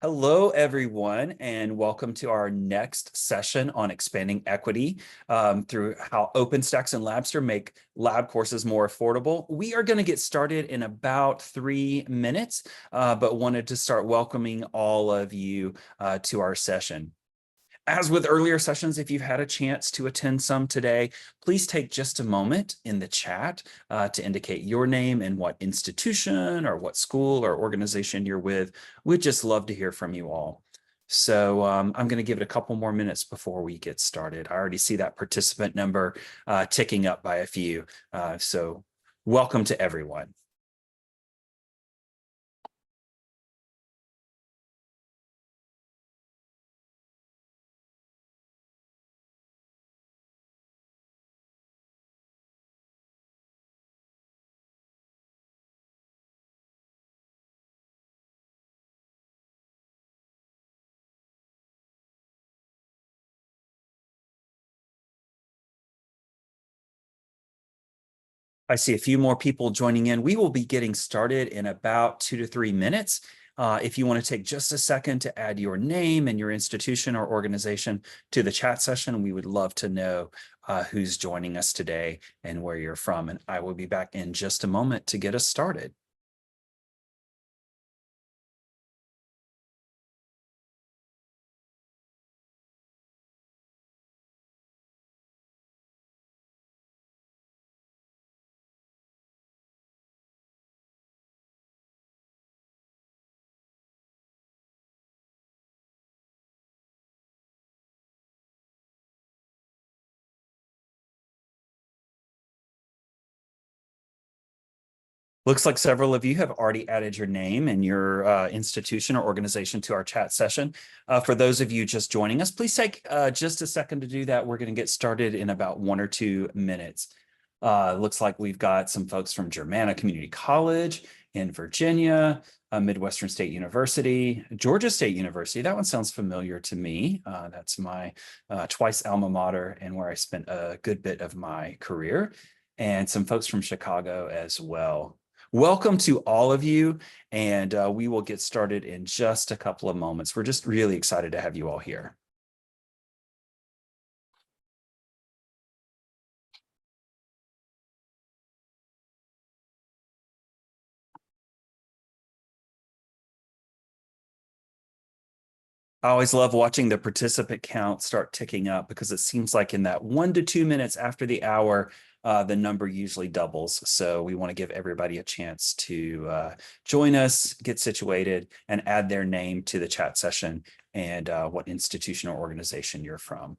Hello, everyone, and welcome to our next session on expanding equity through how OpenStax and Labster make lab courses more affordable. We are going to get started in about 3 minutes, but wanted to start welcoming all of you to our session. As with earlier sessions, if you've had a chance to attend some today, please take just a moment in the chat to indicate your name and what institution or what school or organization you're with. We'd just love to hear from you all. So I'm going to give it a couple more minutes before we get started. I already see that participant number ticking up by a few. So welcome to everyone. I see a few more people joining in. We will be getting started in about 2 to 3 minutes. If you want to take just a second to add your name and your institution or organization to the chat session, we would love to know who's joining us today and where you're from. And I will be back in just a moment to get us started. Looks like several of you have already added your name and your institution or organization to our chat session. For those of you just joining us, please take just a second to do that. We're going to get started in about 1 or 2 minutes. Looks like we've got some folks from Germanna Community College in Virginia, Midwestern State University, Georgia State University. That one sounds familiar to me. That's my twice alma mater and where I spent a good bit of my career, and some folks from Chicago as well. Welcome to all of you, and we will get started in just a couple of moments. We're just really excited to have you all here. I always love watching the participant count start ticking up because it seems like in that 1 to 2 minutes after the hour, the number usually doubles. So we want to give everybody a chance to join us, get situated, and add their name to the chat session and what institution or organization you're from.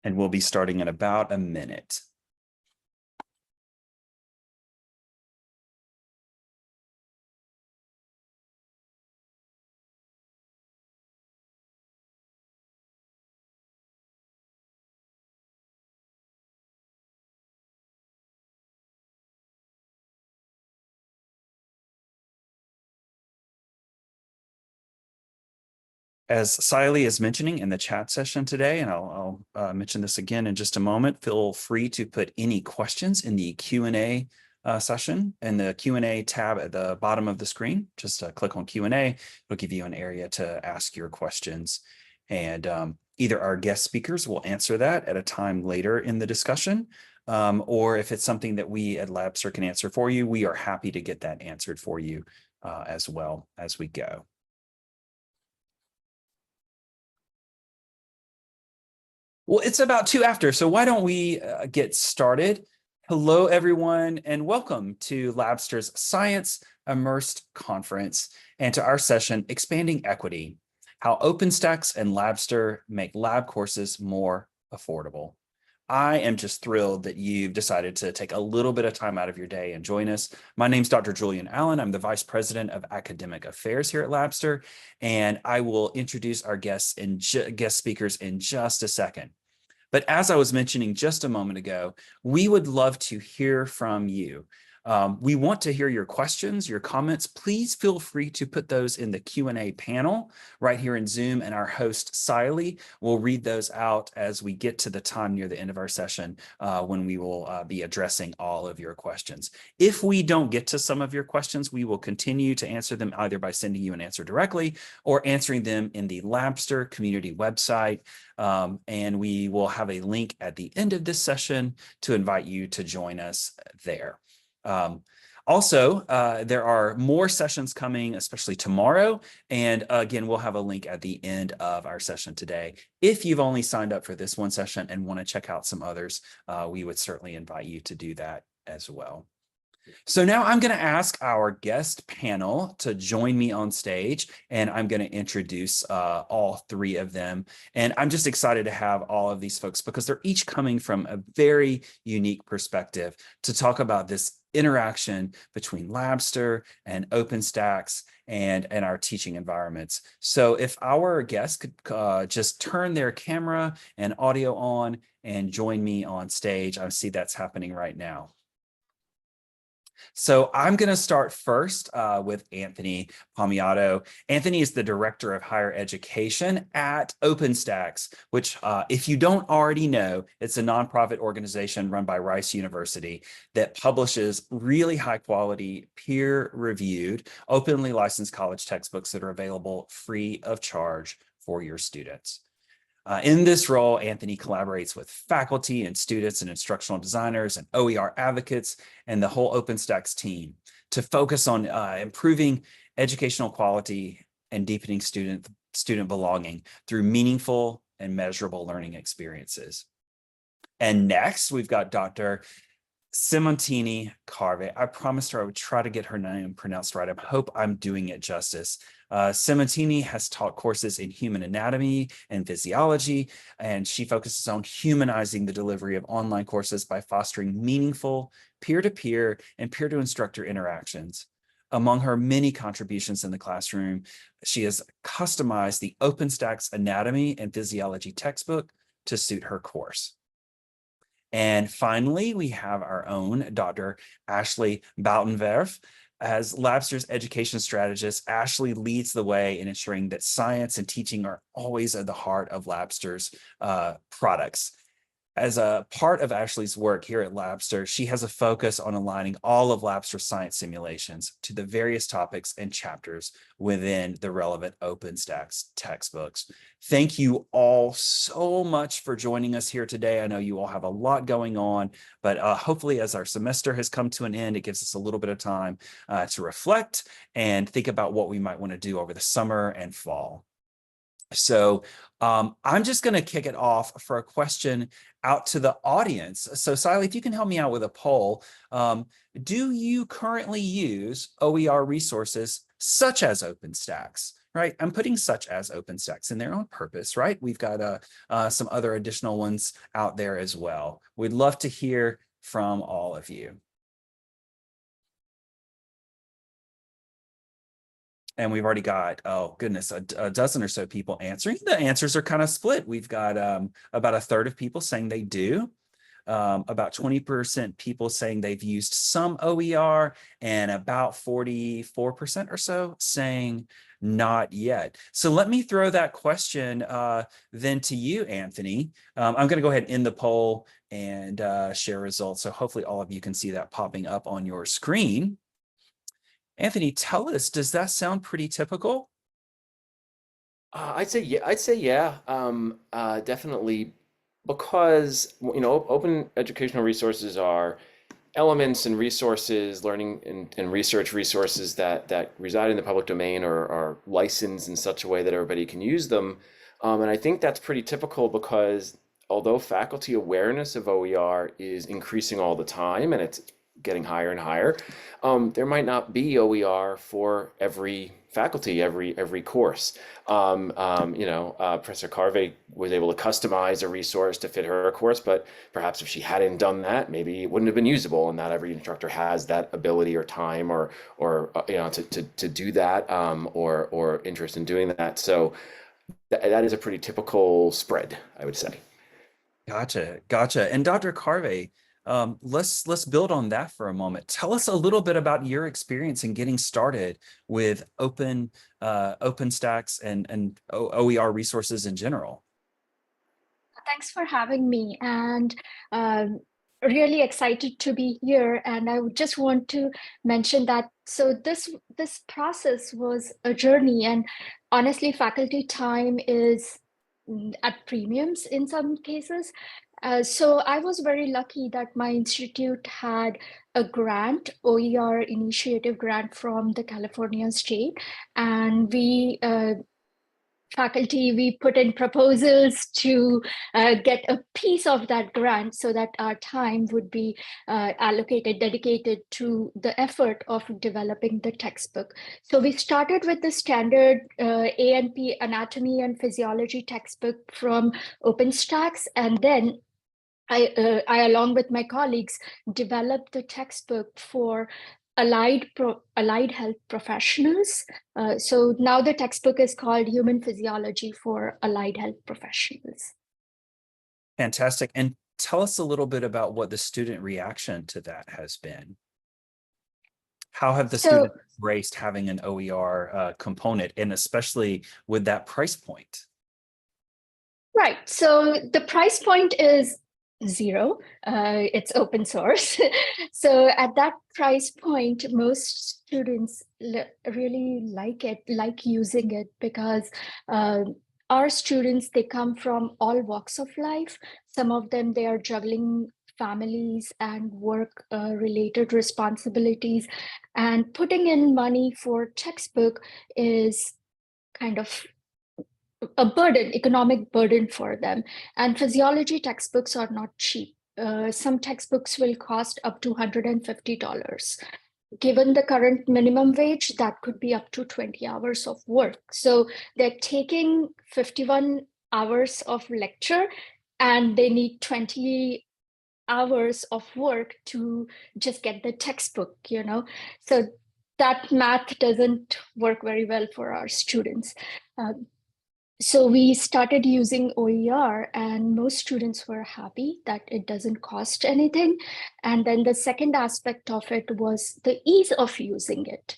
And we'll be starting in about a minute. As Siley is mentioning in the chat session today, and I'll mention this again in just a moment, feel free to put any questions in the Q&A session and the Q&A tab at the bottom of the screen. Just click on Q&A. It'll give you an area to ask your questions. And either our guest speakers will answer that at a time later in the discussion, or if it's something that we at Labster can answer for you, we are happy to get that answered for you as well as we go. Well, it's about 2 after, so why don't we get started? Hello, everyone, and welcome to Labster's Science Immersed Conference and to our session, Expanding Equity, How OpenStax and Labster Make Lab Courses More Affordable. I am just thrilled that you've decided to take a little bit of time out of your day and join us. My name's Dr. Julian Allen. I'm the Vice President of Academic Affairs here at Labster, and I will introduce our guests and guest speakers in just a second. But as I was mentioning just a moment ago, we would love to hear from you. We want to hear your questions, your comments. Please feel free to put those in the Q&A panel right here in Zoom, and our host, Siley, will read those out as we get to the time near the end of our session when we will be addressing all of your questions. If we don't get to some of your questions, we will continue to answer them either by sending you an answer directly or answering them in the Labster community website. And we will have a link at the end of this session to invite you to join us there. Also, there are more sessions coming, especially tomorrow. And again, we'll have a link at the end of our session today. If you've only signed up for this one session and want to check out some others, we would certainly invite you to do that as well. So now I'm going to ask our guest panel to join me on stage, and I'm going to introduce all three of them. And I'm just excited to have all of these folks because they're each coming from a very unique perspective to talk about this interaction between Labster and OpenStax and our teaching environments. So if our guests could just turn their camera and audio on and join me on stage, I see that's happening right now. So I'm going to start first with Anthony Palmiotto. Anthony is the Director of Higher Education at OpenStax, which if you don't already know, it's a nonprofit organization run by Rice University that publishes really high quality, peer-reviewed, openly licensed college textbooks that are available free of charge for your students. In this role, Anthony collaborates with faculty and students and instructional designers and OER advocates and the whole OpenStax team to focus on improving educational quality and deepening student belonging through meaningful and measurable learning experiences. And next, we've got Dr. Simantini Karve. I promised her I would try to get her name pronounced right. I hope I'm doing it justice. Simantini has taught courses in human anatomy and physiology, and she focuses on humanizing the delivery of online courses by fostering meaningful peer-to-peer and peer-to-instructor interactions. Among her many contributions in the classroom, she has customized the OpenStax anatomy and physiology textbook to suit her course. And finally, we have our own Dr. Ashley Buitenwerf. As Labster's education strategist, Ashley leads the way in ensuring that science and teaching are always at the heart of Labster's products. As a part of Ashley's work here at Labster, she has a focus on aligning all of Labster's science simulations to the various topics and chapters within the relevant OpenStax textbooks. Thank you all so much for joining us here today. I know you all have a lot going on, but hopefully as our semester has come to an end, it gives us a little bit of time to reflect and think about what we might want to do over the summer and fall. So I'm just going to kick it off for a question out to the audience. So Siley, if you can help me out with a poll, do you currently use OER resources such as OpenStax? Right, I'm putting such as OpenStax in there on purpose, right? We've got some other additional ones out there as well. We'd love to hear from all of you. And we've already got, oh goodness, a dozen or so people answering. The answers are kind of split. We've got about a third of people saying they do, about 20% people saying they've used some OER, and about 44% or so saying not yet. So let me throw that question then to you, Anthony. I'm going to go ahead and end the poll and share results. So hopefully all of you can see that popping up on your screen. Anthony, tell us, does that sound pretty typical? I'd say yeah. Definitely, because open educational resources are elements and resources, learning and research resources that reside in the public domain or are licensed in such a way that everybody can use them. And I think that's pretty typical because although faculty awareness of OER is increasing all the time and it's getting higher and higher, there might not be OER for every faculty, every course. Professor Karve was able to customize a resource to fit her course, but perhaps if she hadn't done that, maybe it wouldn't have been usable. And not every instructor has that ability or time or to do that or interest in doing that. So that is a pretty typical spread, I would say. Gotcha. And Dr. Karve, Let's build on that for a moment. Tell us a little bit about your experience in getting started with OpenStax and OER resources in general. Thanks for having me, and really excited to be here. And I would just want to mention that this process was a journey, and honestly, faculty time is at premiums in some cases. So I was very lucky that my institute had a grant, OER initiative grant from the California state, and we faculty, we put in proposals to get a piece of that grant so that our time would be allocated, dedicated to the effort of developing the textbook. So we started with the standard A&P anatomy and physiology textbook from OpenStax, and then I, along with my colleagues, developed the textbook for allied health professionals. So now the textbook is called Human Physiology for Allied Health Professionals. Fantastic. And tell us a little bit about what the student reaction to that has been. How have the students embraced having an OER component, and especially with that price point? Right. So the price point is zero. It's open source. So at that price point, most students really like using it, because our students, they come from all walks of life. Some of them, they are juggling families and work related responsibilities, and putting in money for textbook is kind of a burden, economic burden for them. And physiology textbooks are not cheap. Some textbooks will cost up to $150. Given the current minimum wage, that could be up to 20 hours of work. So they're taking 51 hours of lecture, and they need 20 hours of work to just get the textbook, So that math doesn't work very well for our students. So we started using OER, and most students were happy that it doesn't cost anything. And then the second aspect of it was the ease of using it.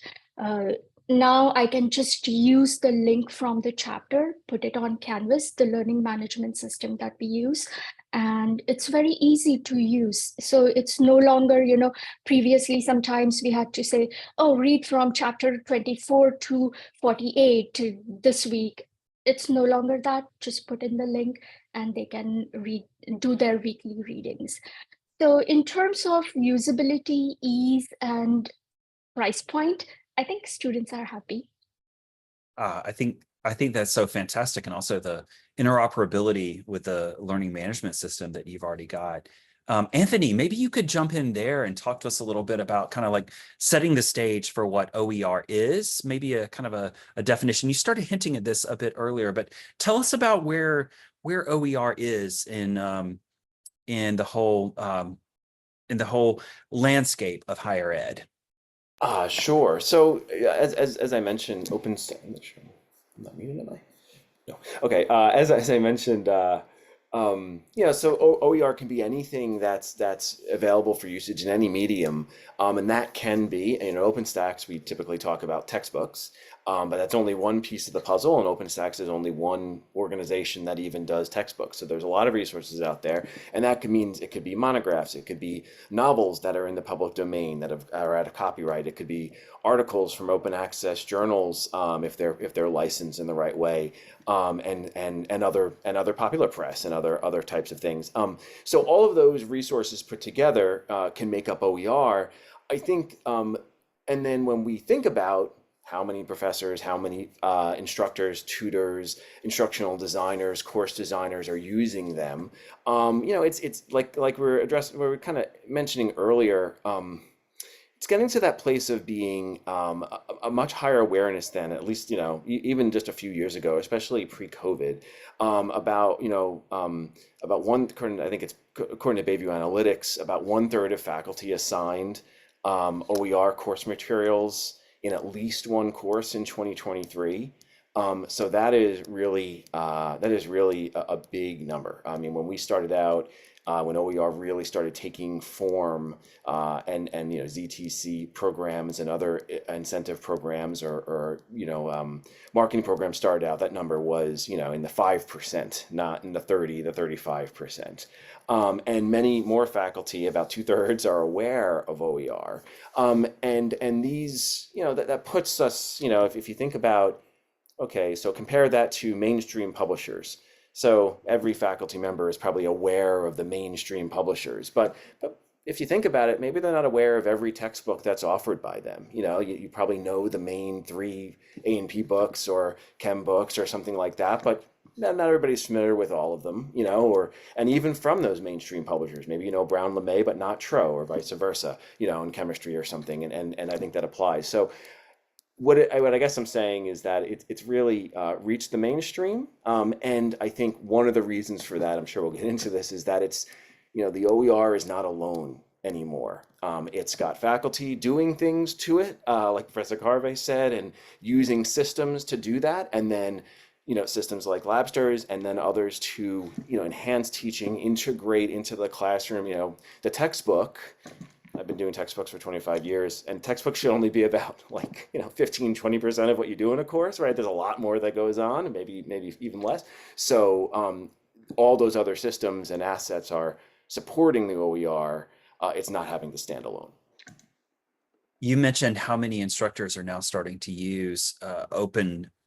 Now I can just use the link from the chapter, put it on Canvas, the learning management system that we use, and it's very easy to use. So it's no longer, previously sometimes we had to say, oh, read from chapter 24 to 48 this week. It's no longer that. Just put in the link and they can do their weekly readings. So in terms of usability, ease, and price point, I think students are happy. I think that's so fantastic, and also the interoperability with the learning management system that you've already got. Anthony, maybe you could jump in there and talk to us a little bit about kind of like setting the stage for what OER is, maybe a kind of a definition. You started hinting at this a bit earlier, but tell us about where OER is in the whole landscape of higher ed. Sure. So as I mentioned, OpenStax. I'm not muted, am I? No. Okay. As I mentioned, so OER can be anything that's available for usage in any medium, and that can be, in OpenStax, we typically talk about textbooks, but that's only one piece of the puzzle, and OpenStax is only one organization that even does textbooks. So there's a lot of resources out there, and that means it could be monographs, it could be novels that are in the public domain that are out of copyright, it could be articles from open access journals, if they're licensed in the right way, and other popular press and other types of things. So all of those resources put together can make up OER, I think. And then when we think about how many professors, how many instructors, tutors, instructional designers, course designers are using them, it's like we're kind of mentioning earlier. It's getting to that place of being a much higher awareness than, at least, even just a few years ago, especially pre-COVID, about I think it's according to Bayview Analytics, about 1/3 of faculty assigned OER course materials in at least one course in 2023. So that is really a big number. I mean, when we started out, when OER really started taking form, and ZTC programs and other incentive programs or marketing programs started out, that number was in the 5%, not in the 30 to 35%. And many more faculty, about 2/3, are aware of OER. And these, that puts us, if you think about, okay, so compare that to mainstream publishers. So every faculty member is probably aware of the mainstream publishers, but if you think about it, maybe they're not aware of every textbook that's offered by them. You probably know the main 3 A&P books or chem books or something like that, but not everybody's familiar with all of them, and even from those mainstream publishers, maybe you know Brown LeMay, but not Tro, or vice versa, in chemistry or something, and I think that applies. So what I guess I'm saying is that it's really reached the mainstream, and I think one of the reasons for that, I'm sure we'll get into this, is that it's the OER is not alone anymore. It's got faculty doing things to it, like Professor Karve said, and using systems to do that, and then systems like Labsters, and then others to enhance teaching, integrate into the classroom. The textbook. I've been doing textbooks for 25 years, and textbooks should only be about 15-20% of what you do in a course, right? There's a lot more that goes on, and maybe even less. So all those other systems and assets are supporting the OER. It's not having to stand alone. You mentioned how many instructors are now starting to use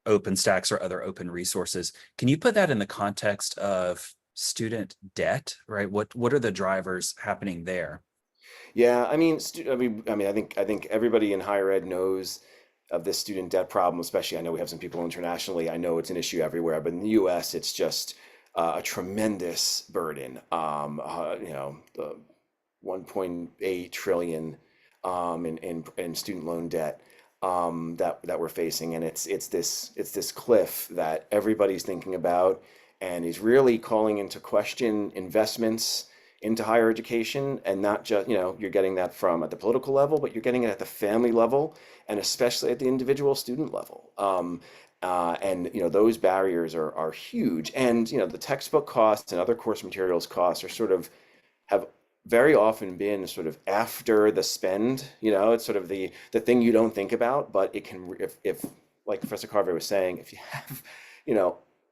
OpenStax or other open resources. Can you put that in the context of student debt, right? What are the drivers happening there? Yeah, I think everybody in higher ed knows of this student debt problem, especially I know we have some people internationally. I know it's an issue everywhere, but in the US, it's just a tremendous burden. The 1.8 trillion in student loan debt that we're facing, and it's this cliff that everybody's thinking about, and is really calling into question investments into higher education, and not just, you're getting that from at the political level, but you're getting it at the family level, and especially at the individual student level. And those barriers are huge. And the textbook costs and other course materials costs have very often been sort of after the spend. It's sort of the thing you don't think about, but it can, if like Professor Karve was saying, if you have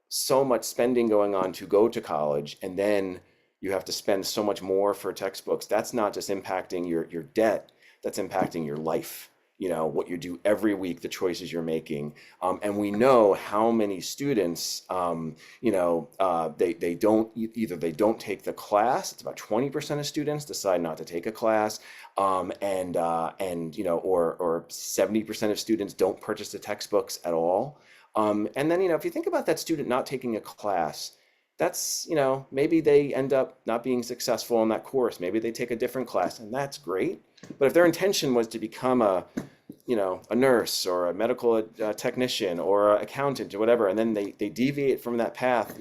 so much spending going on to go to college, and then you have to spend so much more for textbooks, that's not just impacting your debt, that's impacting your life, what you do every week, the choices you're making. And we know how many students, they don't take the class. It's about 20% of students decide not to take a class. Or 70% of students don't purchase the textbooks at all. And then, if you think about that student not taking a class, that's, maybe they end up not being successful in that course. Maybe they take a different class, and that's great. But if their intention was to become a nurse or a medical technician or an accountant or whatever, and then they deviate from that path,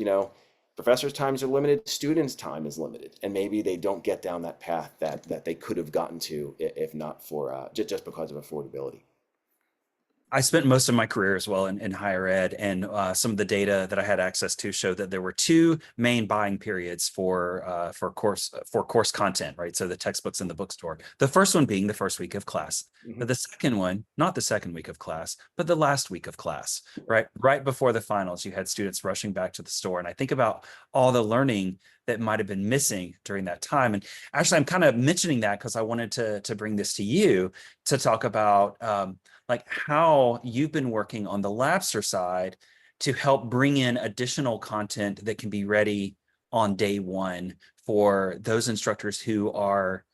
professors' times are limited, students' time is limited, and maybe they don't get down that path that they could have gotten to if not for just because of affordability. I spent most of my career as well in higher ed, and some of the data that I had access to showed that there were 2 main buying periods for course content, right? So the textbooks in the bookstore. The first one being the first week of class, but the second one, not the second week of class, but the last week of class, right? Right before the finals, you had students rushing back to the store, and I think about all the learning that might have been missing during that time. And actually, I'm kind of mentioning that because I wanted to bring this to you to talk about how you've been working on the Labster side to help bring in additional content that can be ready on day one for those instructors who are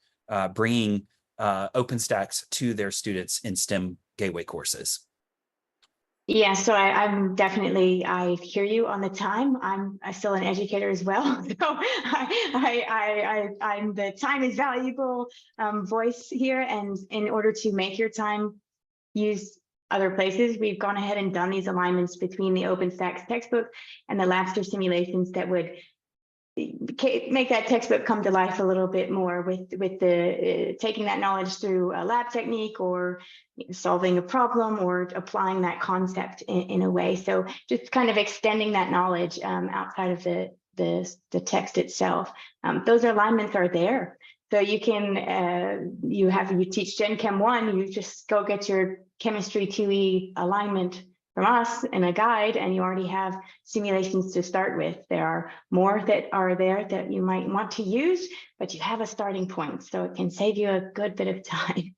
bringing OpenStax to their students in STEM gateway courses. Yeah, so I'm definitely, I hear you on the time. I'm still an educator as well. So I'm the time is valuable voice here. And in order to make your time use other places, we've gone ahead and done these alignments between the OpenStax textbook and the Labster simulations that would make that textbook come to life a little bit more with the taking that knowledge through a lab technique, or solving a problem, or applying that concept in a way. So just kind of extending that knowledge outside of the text itself. Those alignments are there. So you can, you teach Gen Chem 1, you just go get your chemistry 2E alignment from us in a guide, and you already have simulations to start with. There are more that are there that you might want to use, but you have a starting point, so it can save you a good bit of time.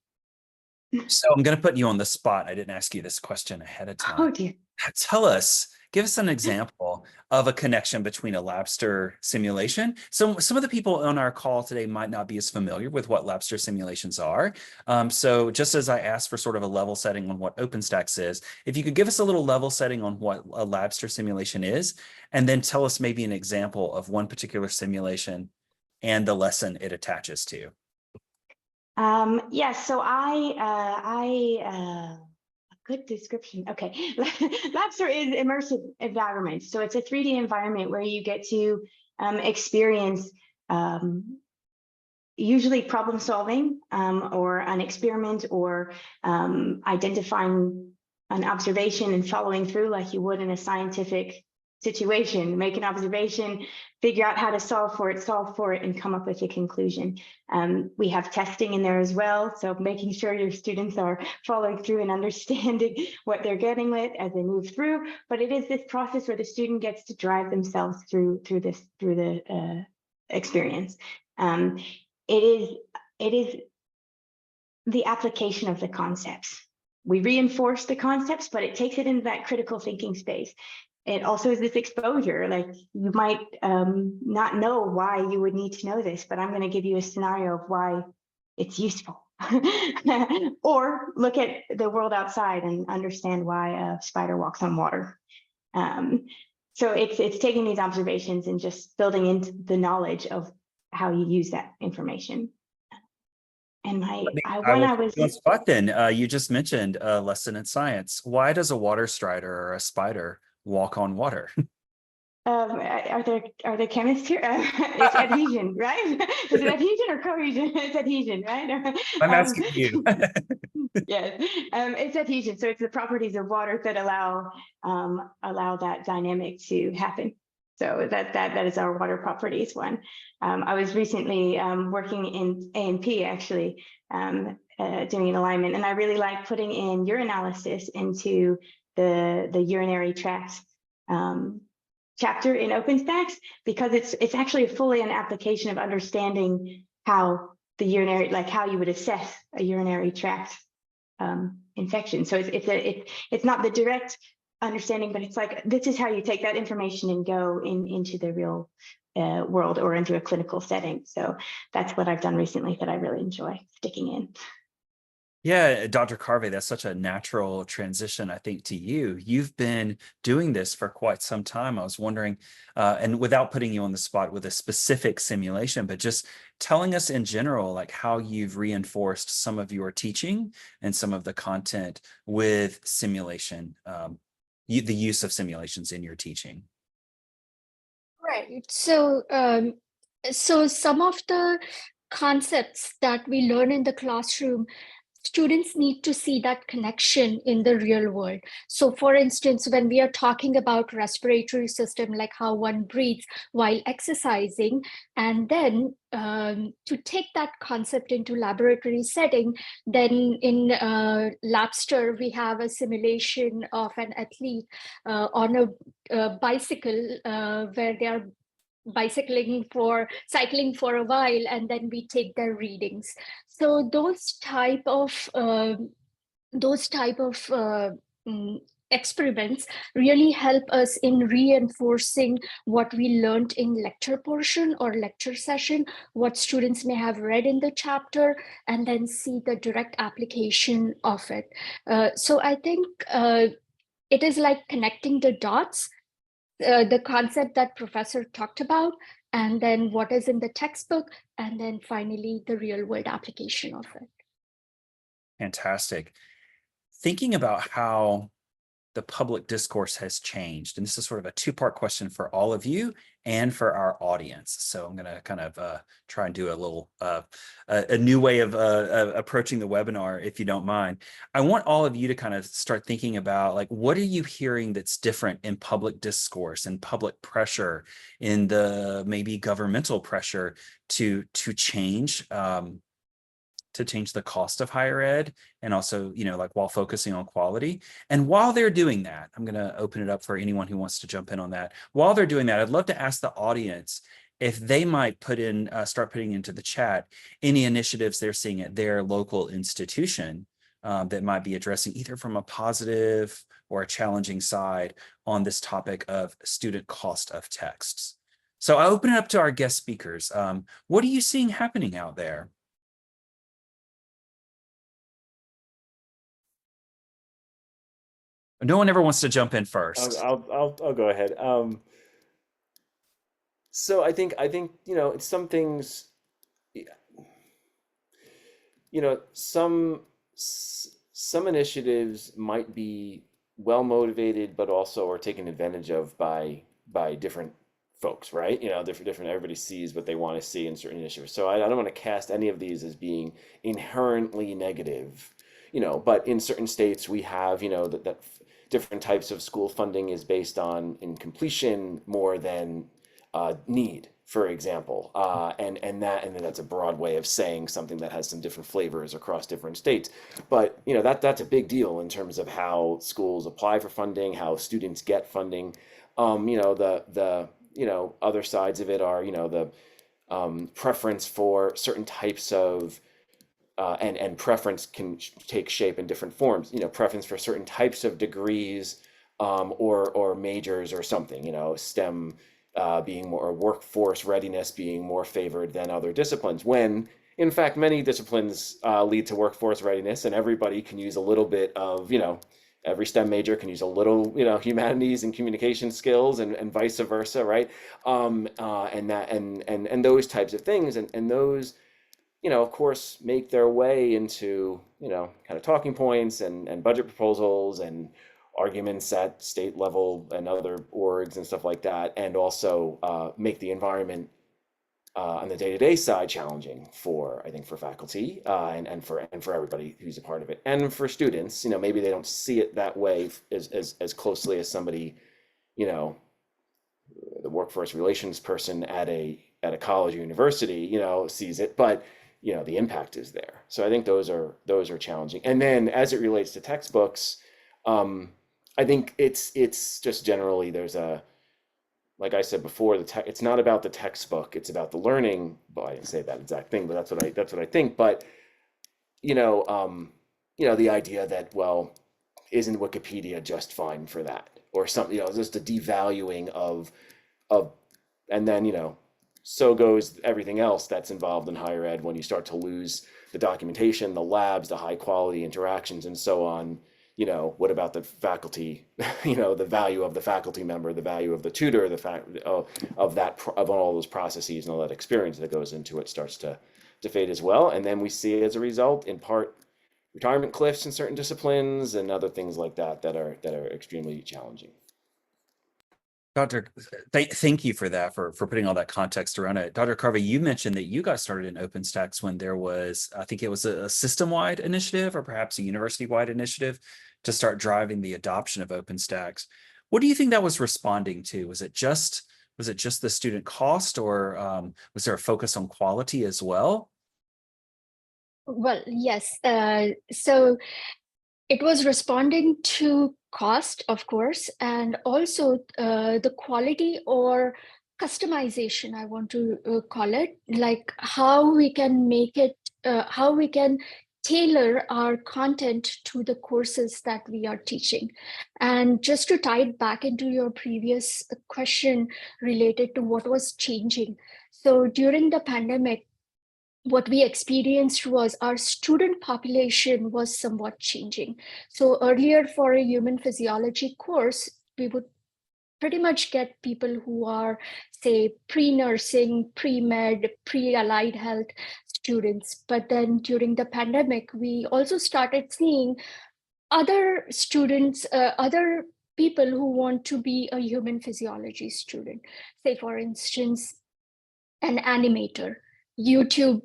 So I'm going to put you on the spot. I didn't ask you this question ahead of time. Oh dear. Give us an example of a connection between a Labster simulation. So some of the people on our call today might not be as familiar with what Labster simulations are. So just as I asked for sort of a level setting on what OpenStax is, if you could give us a little level setting on what a Labster simulation is, and then tell us maybe an example of one particular simulation and the lesson it attaches to. Yes, so good description. Okay, Labster is immersive environment. So it's a 3D environment where you get to experience usually problem solving or an experiment or identifying an observation and following through like you would in a scientific situation. Make an observation, figure out how to solve for it, and come up with a conclusion. We have testing in there as well, so making sure your students are following through and understanding what they're getting with as they move through. But it is this process where the student gets to drive themselves through the experience. It is the application of the concepts. We reinforce the concepts, but it takes it into that critical thinking space. It also is this exposure, like you might not know why you would need to know this, but I'm going to give you a scenario of why it's useful. Or look at the world outside and understand why a spider walks on water. So it's taking these observations and just building into the knowledge of how you use that information. And you just mentioned a lesson in science. Why does a water strider or a spider walk on water? Are there chemists here? It's adhesion, right? Is it adhesion or cohesion? It's adhesion, right? I'm asking you. Yes, it's adhesion. So it's the properties of water that allow that dynamic to happen. So that is our water properties one. I was recently working in A&P actually, doing an alignment, and I really like putting in urinalysis into the urinary tract chapter in OpenStax, because it's actually fully an application of understanding how the urinary, like how you would assess a urinary tract infection. So it's not the direct understanding, but it's like, this is how you take that information and go into the real world or into a clinical setting. So that's what I've done recently that I really enjoy sticking in. Yeah, Dr. Karve, that's such a natural transition, I think, to you. You've been doing this for quite some time. I was wondering, and without putting you on the spot with a specific simulation, but just telling us in general, like how you've reinforced some of your teaching and some of the content with simulation, the use of simulations in your teaching. Right. So, so some of the concepts that we learn in the classroom, students need to see that connection in the real world. So for instance, when we are talking about respiratory system, like how one breathes while exercising, and then to take that concept into laboratory setting, then in Labster, we have a simulation of an athlete on a bicycle where they are cycling for a while, and then we take their readings. So those type of experiments really help us in reinforcing what we learned in lecture portion or lecture session, what students may have read in the chapter, and then see the direct application of it. So I think it is like connecting the dots, the concept that professor talked about, and then what is in the textbook, and then finally the real world application of it. Fantastic. Thinking about how the public discourse has changed? And this is sort of a two-part question for all of you and for our audience. So I'm going to kind of try and do a little a new way of approaching the webinar, if you don't mind. I want all of you to kind of start thinking about, like, what are you hearing that's different in public discourse and public pressure, in the maybe governmental pressure to change the cost of higher ed, and also, like, while focusing on quality. And while they're doing that, I'm going to open it up for anyone who wants to jump in on that. While they're doing that, I'd love to ask the audience if they might start putting into the chat any initiatives they're seeing at their local institution that might be addressing either from a positive or a challenging side on this topic of student cost of texts. So I open it up to our guest speakers. What are you seeing happening out there? No one ever wants to jump in first. I'll go ahead. So I think it's some things, some initiatives might be well motivated, but also are taken advantage of by different folks, right? Different. Everybody sees what they want to see in certain initiatives. So I don't want to cast any of these as being inherently negative, But in certain states, we have that different types of school funding is based on incompletion more than need, for example, and then that's a broad way of saying something that has some different flavors across different states. But that's a big deal in terms of how schools apply for funding, how students get funding. The other sides of it are the preference for certain types of and preference can take shape in different forms. Preference for certain types of degrees or majors or something. STEM being more, or workforce readiness being more favored than other disciplines. When in fact many disciplines lead to workforce readiness, and everybody can use a little bit of every STEM major can use a little humanities and communication skills, and vice versa, right? And those types of things, and those of course, make their way into, kind of talking points and budget proposals and arguments at state level and other orgs and stuff like that, and also make the environment on the day-to-day side challenging for faculty and for everybody who's a part of it, and for students. Maybe they don't see it that way as closely as somebody, the workforce relations person at a college or university, sees it, but the impact is there. So I think those are challenging. And then as it relates to textbooks, I think it's just generally like I said before, it's not about the textbook, it's about the learning. Well, I didn't say that exact thing, but that's what I think. But the idea that, well, isn't Wikipedia just fine for that, or something? Just a devaluing of, and then so goes everything else that's involved in higher ed when you start to lose the documentation, the labs, the high quality interactions, and so on. What about the faculty? The value of the faculty member, the value of the tutor, the fact of all those processes and all that experience that goes into it starts to fade as well. And then we see, as a result, in part, retirement cliffs in certain disciplines and other things like that are extremely challenging. Dr. Thank you for that, for putting all that context around it. Dr. Karve, you mentioned that you got started in OpenStax when there was, I think it was a system-wide initiative or perhaps a university-wide initiative to start driving the adoption of OpenStax. What do you think that was responding to? Was it just the student cost, or was there a focus on quality as well? Well, yes. So it was responding to cost, of course, and also the quality or customization, I want to call it, like how we can make it, how we can tailor our content to the courses that we are teaching. And just to tie it back into your previous question related to what was changing. So during the pandemic, what we experienced was our student population was somewhat changing. So earlier, for a human physiology course, we would pretty much get people who are, say, pre-nursing, pre-med, pre-allied health students. But then during the pandemic, we also started seeing other students, other people who want to be a human physiology student. Say, for instance, an animator, YouTube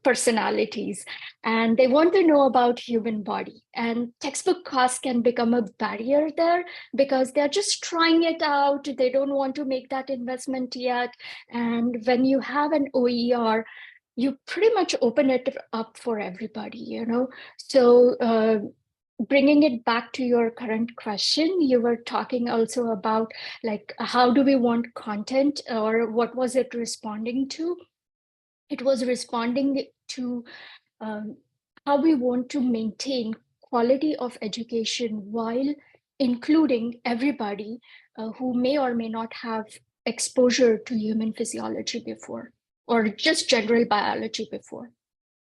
personalities, and they want to know about human body. And textbook costs can become a barrier there because they're just trying it out. They don't want to make that investment yet. And when you have an OER, you pretty much open it up for everybody, you know? So bringing it back to your current question, you were talking also about like, how do we want content, or what was it responding to? It was responding to um, how we want to maintain quality of education while including everybody who may or may not have exposure to human physiology before, or just general biology before.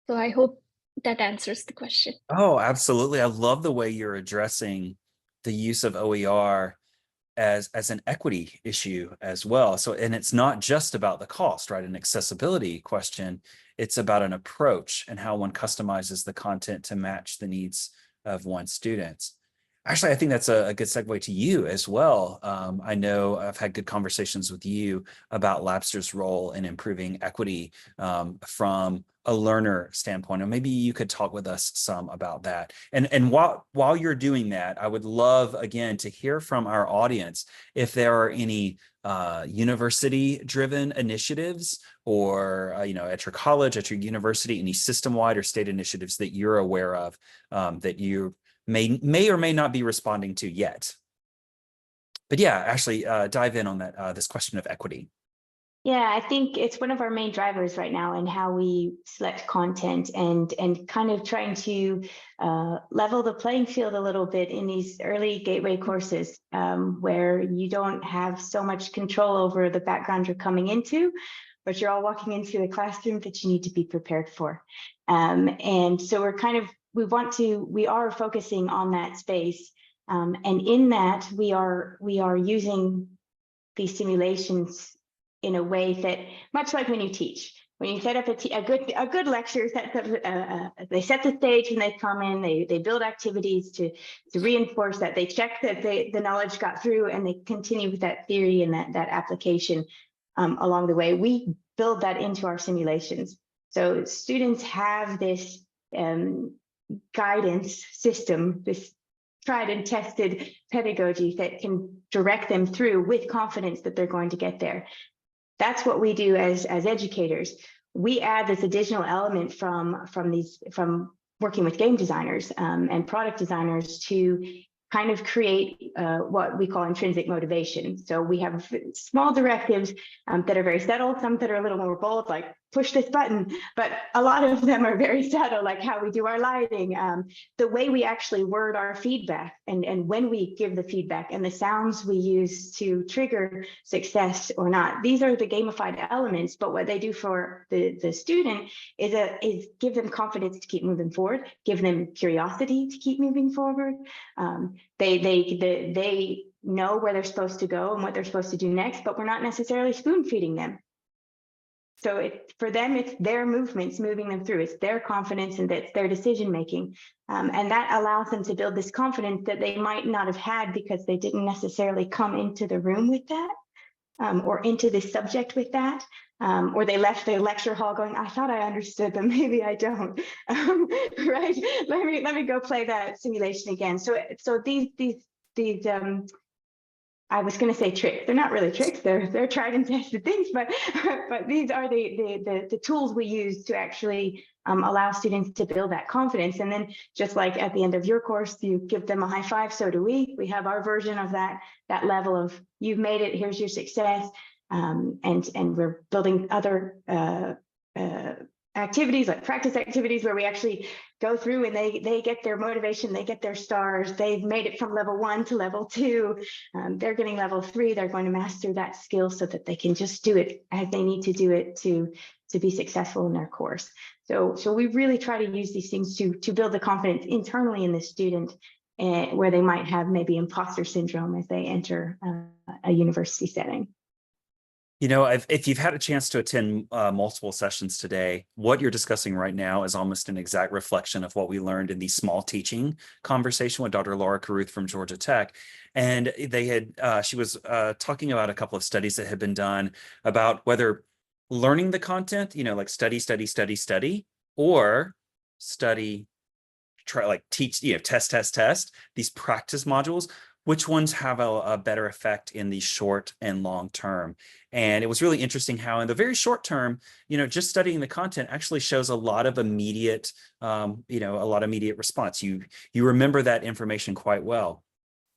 So I hope that answers the question. Oh, absolutely. I love the way you're addressing the use of OER as an equity issue as well. So, and it's not just about the cost, right? An accessibility question. It's about an approach and how one customizes the content to match the needs of one's students. Actually, I think that's a good segue to you as well. I know I've had good conversations with you about Labster's role in improving equity from a learner standpoint, and maybe you could talk with us some about that. And while you're doing that, I would love again to hear from our audience if there are any university-driven initiatives, or at your college, at your university, any system-wide or state initiatives that you're aware of that you may or may not be responding to yet. But yeah, Ashley, dive in on that this question of equity. Yeah, I think it's one of our main drivers right now in how we select content, and kind of trying to level the playing field a little bit in these early gateway courses where you don't have so much control over the background you're coming into, but you're all walking into a classroom that you need to be prepared for. And so we are focusing on that space. And in that, we are using these simulations in a way that, much like when you teach, when you set up a good lecture, they set the stage and they come in, they build activities to reinforce that, they check that the knowledge got through, and they continue with that theory and that application along the way. We build that into our simulations. So students have this guidance system, this tried and tested pedagogy that can direct them through with confidence that they're going to get there. That's what we do as educators. We add this additional element from working with game designers and product designers to kind of create what we call intrinsic motivation. So we have small directives that are very subtle, some that are a little more bold, like push this button, but a lot of them are very subtle, like how we do our lighting, the way we actually word our feedback, and when we give the feedback, and the sounds we use to trigger success or not. These are the gamified elements, but what they do for the student is give them confidence to keep moving forward, give them curiosity to keep moving forward. They know where they're supposed to go and what they're supposed to do next, but we're not necessarily spoon feeding them. So for them, it's their movements moving them through. It's their confidence and that's their decision making. And that allows them to build this confidence that they might not have had because they didn't necessarily come into the room with that or into the subject with that. Or they left the lecture hall going, I thought I understood, but maybe I don't. Right? Let me go play that simulation again. So these I was going to say tricks. They're not really tricks. They're tried and tested things, but these are the tools we use to actually allow students to build that confidence. And then, just like at the end of your course, you give them a high five. So do we. We have our version of that level of you've made it. Here's your success. And we're building other activities, like practice activities, where we actually go through and they get their motivation, they get their stars, they've made it from level 1 to level 2, they're getting level 3, they're going to master that skill so that they can just do it as they need to do it to be successful in their course. So we really try to use these things to build the confidence internally in the student, where they might have maybe imposter syndrome as they enter a university setting. You know, if you've had a chance to attend multiple sessions today, what you're discussing right now is almost an exact reflection of what we learned in the small teaching conversation with Dr. Laura Carruth from Georgia Tech. And they had, she was talking about a couple of studies that had been done about whether learning the content, you know, like study, study, study, study, or study, try like teach, you know, test, test, test, these practice modules, which ones have a better effect in the short and long term. And it was really interesting how in the very short term, you know, just studying the content actually shows a lot of immediate, you know, a lot of immediate response. You remember that information quite well.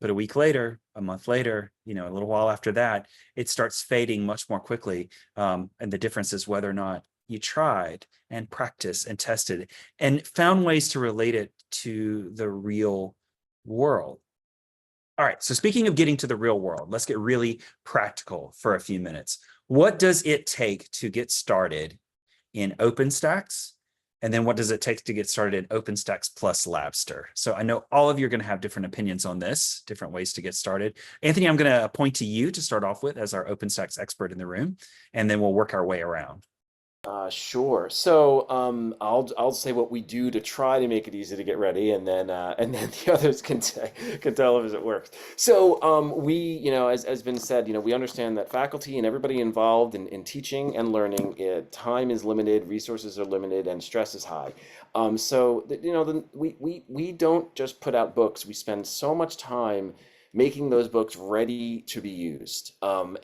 But a week later, a month later, you know, a little while after that, it starts fading much more quickly. And the difference is whether or not you tried and practiced and tested and found ways to relate it to the real world. All right, so speaking of getting to the real world, let's get really practical for a few minutes. What does it take to get started in OpenStax? And then what does it take to get started in OpenStax plus Labster? So I know all of you are going to have different opinions on this, different ways to get started. Anthony, I'm going to point to you to start off with as our OpenStax expert in the room, and then we'll work our way around. Sure. So I'll say what we do to try to make it easy to get ready, and then the others can tell us it works. So we, you know, as been said, you know, we understand that faculty and everybody involved in teaching and learning, time is limited, resources are limited, and stress is high. So you know, we don't just put out books. We spend so much time making those books ready to be used. You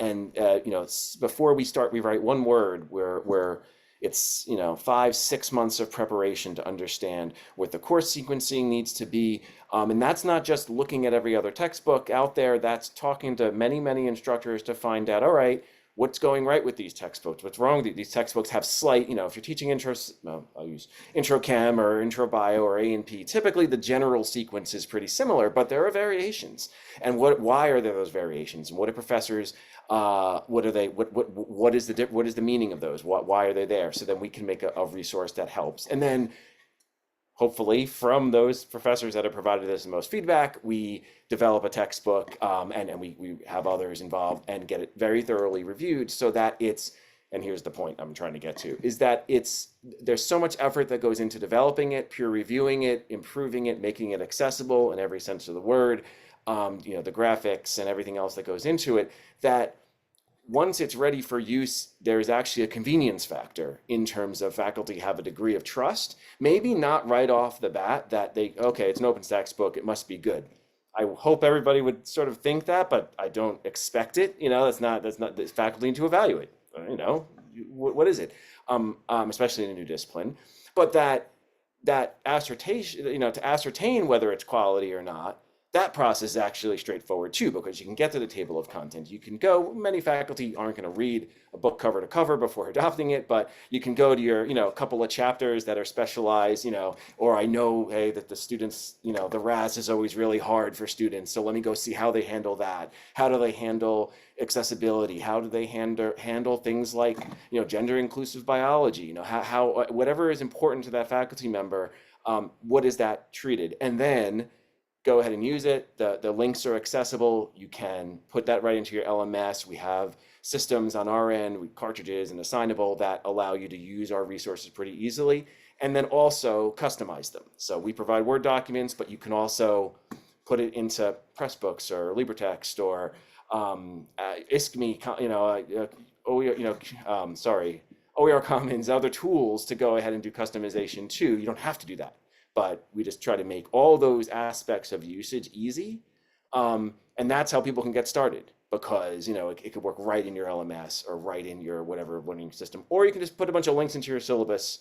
know, before we start, we write one word where it's, you know, 5-6 months of preparation to understand what the course sequencing needs to be. And that's not just looking at every other textbook out there, that's talking to many, many instructors to find out, all right, what's going right with these textbooks? What's wrong with these textbooks? Have slight, you know, if you're teaching I'll use intro chem or intro bio or A&P, typically the general sequence is pretty similar, but there are variations. And why are there those variations? And what are professors, what are they, what is the meaning of those? Why are they there? So then we can make a resource that helps. And then hopefully from those professors that have provided us the most feedback, we develop a textbook, and we have others involved and get it very thoroughly reviewed so that it's, and here's the point I'm trying to get to, is that there's so much effort that goes into developing it, peer reviewing it, improving it, making it accessible in every sense of the word, you know, the graphics and everything else that goes into it, that once it's ready for use, there's actually a convenience factor in terms of faculty have a degree of trust, maybe not right off the bat that okay, it's an OpenStax book, it must be good. I hope everybody would sort of think that, but I don't expect it. You know, that's not the faculty need to evaluate. You know, what is it? Especially in a new discipline, but that assertion, you know, to ascertain whether it's quality or not, that process is actually straightforward too, because you can get to the table of content. You can go, many faculty aren't going to read a book cover to cover before adopting it, but you can go to your, you know, a couple of chapters that are specialized, you know, or I know, hey, that the students, you know, the RAS is always really hard for students. So let me go see how they handle that. How do they handle accessibility? How do they handle things like, you know, gender inclusive biology? You know, how whatever is important to that faculty member, what is that treated? And then go ahead and use it. The links are accessible. You can put that right into your LMS. We have systems on our end, cartridges and assignable that allow you to use our resources pretty easily, and then also customize them. So we provide Word documents, but you can also put it into Pressbooks or LibreText or ISKME, you know, OER Commons, other tools to go ahead and do customization too. You don't have to do that, but we just try to make all those aspects of usage easy. And that's how people can get started, because, you know, it could work right in your LMS or right in your whatever learning system, or you can just put a bunch of links into your syllabus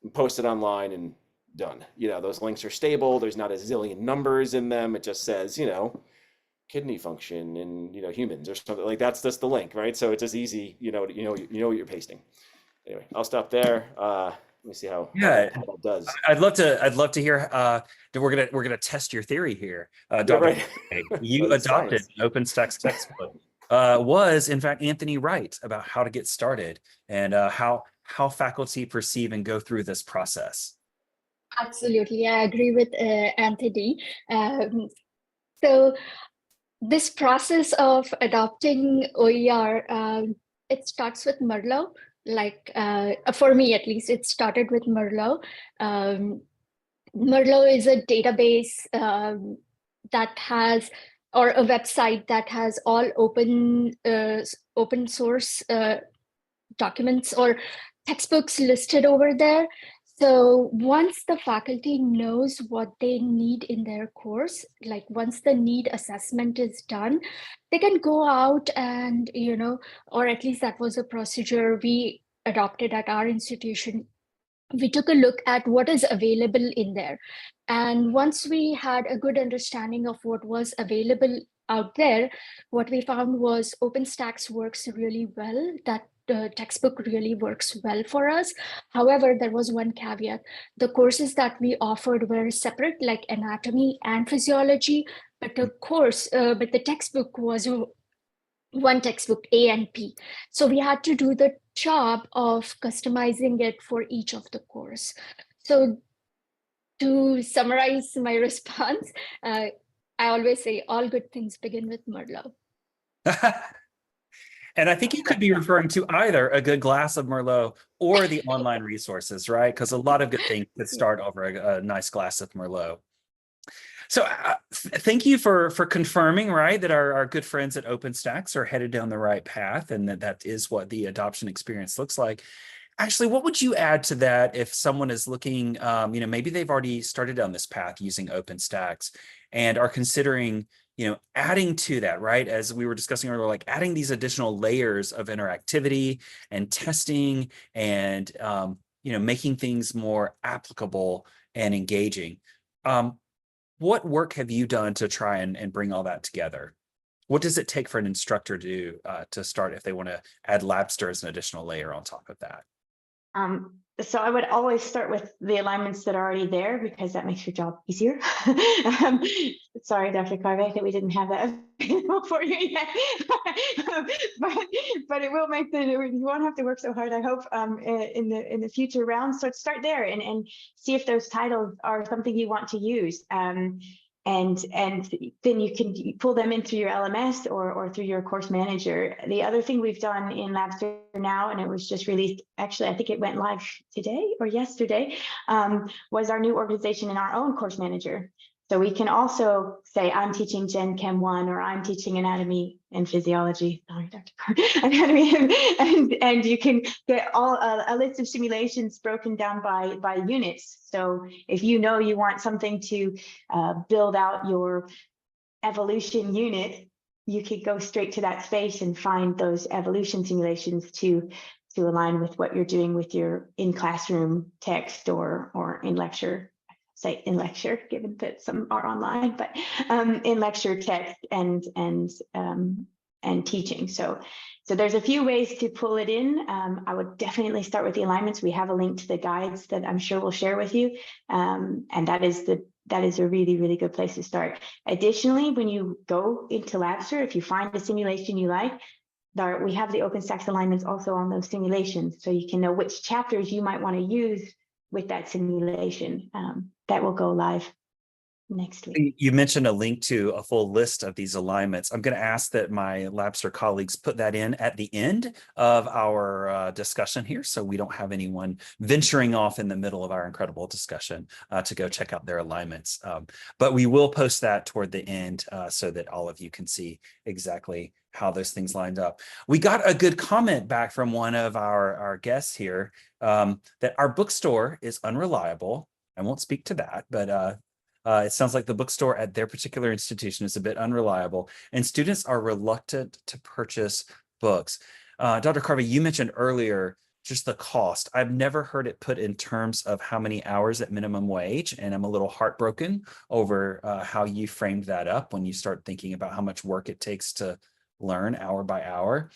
and post it online and done. You know, those links are stable. There's not a zillion numbers in them. It just says, you know, kidney function in, you know, humans or something like that's just the link, right? So it's just easy, you know what you're pasting. Anyway, I'll stop there. Let me see how that does. I'd love to hear. We're gonna test your theory here, Dr. Right. You adopted an OpenStax textbook. Was in fact Anthony right about how to get started and how faculty perceive and go through this process? Absolutely, I agree with Anthony. So this process of adopting OER it starts with Merlot. Like for me, at least, it started with Merlot. Merlot is a database that has, or a website that has all open source documents or textbooks listed over there. So once the faculty knows what they need in their course, like once the need assessment is done, they can go out and, or at least that was a procedure we adopted at our institution. We took a look at what is available in there. And once we had a good understanding of what was available out there, what we found was OpenStax works really well. That textbook really works well for us. However, there was one caveat. The courses that we offered were separate, like anatomy and physiology, but the textbook was one textbook, A and P. So we had to do the job of customizing it for each of the course. So to summarize my response, I always say all good things begin with Merlot. And I think you could be referring to either a good glass of Merlot or the online resources, right? Because a lot of good things could start over a nice glass of Merlot. So thank you for confirming, right, that our good friends at OpenStax are headed down the right path, and that is what the adoption experience looks like. Actually, what would you add to that if someone is looking, maybe they've already started down this path using OpenStax and are considering, adding to that, right? As we were discussing earlier, like adding these additional layers of interactivity and testing and, making things more applicable and engaging. What work have you done to try and bring all that together? What does it take for an instructor to start if they want to add Labster as an additional layer on top of that? So I would always start with the alignments that are already there, because that makes your job easier. Sorry, Dr. Karve, that we didn't have that available for you yet. but it will make you won't have to work so hard, I hope, in the future rounds. So start there and see if those titles are something you want to use. And then you can pull them in through your LMS or through your course manager. The other thing we've done in Labster now, and it was just released, actually, I think it went live today or yesterday, was our new organization in our own course manager. So we can also say, I'm teaching Gen Chem 1, or I'm teaching anatomy and physiology. Sorry, Dr. Carr, anatomy, and you can get all a list of simulations broken down by units. So if you want something to build out your evolution unit, you could go straight to that space and find those evolution simulations to align with what you're doing with your in-classroom text or in lecture. Say in lecture, given that some are online, but in lecture text and teaching. So there's a few ways to pull it in. I would definitely start with the alignments. We have a link to the guides that I'm sure we'll share with you, and that is a really, really good place to start. Additionally, when you go into Labster, if you find a simulation you like, we have the OpenStax alignments also on those simulations, so you can know which chapters you might want to use with that simulation. That will go live next week. You mentioned a link to a full list of these alignments. I'm going to ask that my Labster colleagues put that in at the end of our discussion here, so we don't have anyone venturing off in the middle of our incredible discussion to go check out their alignments. But we will post that toward the end so that all of you can see exactly how those things lined up. We got a good comment back from one of our guests here that our bookstore is unreliable. I won't speak to that, but it sounds like the bookstore at their particular institution is a bit unreliable, and students are reluctant to purchase books. Dr. Karve, you mentioned earlier just the cost. I've never heard it put in terms of how many hours at minimum wage, and I'm a little heartbroken over how you framed that up when you start thinking about how much work it takes to learn hour by hour.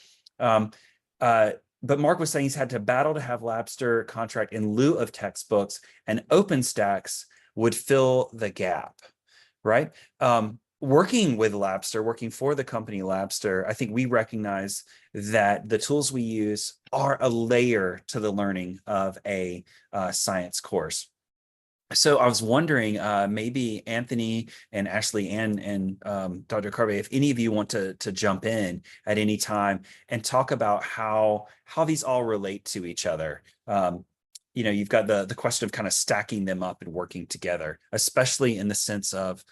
But Mark was saying he's had to battle to have Labster contract in lieu of textbooks, and OpenStax would fill the gap, right? Working with Labster, working for the company Labster, I think we recognize that the tools we use are a layer to the learning of a science course. So I was wondering, maybe Anthony and Ashley and Dr. Karve, if any of you want to jump in at any time and talk about how these all relate to each other. You've got the question of kind of stacking them up and working together, especially in the sense of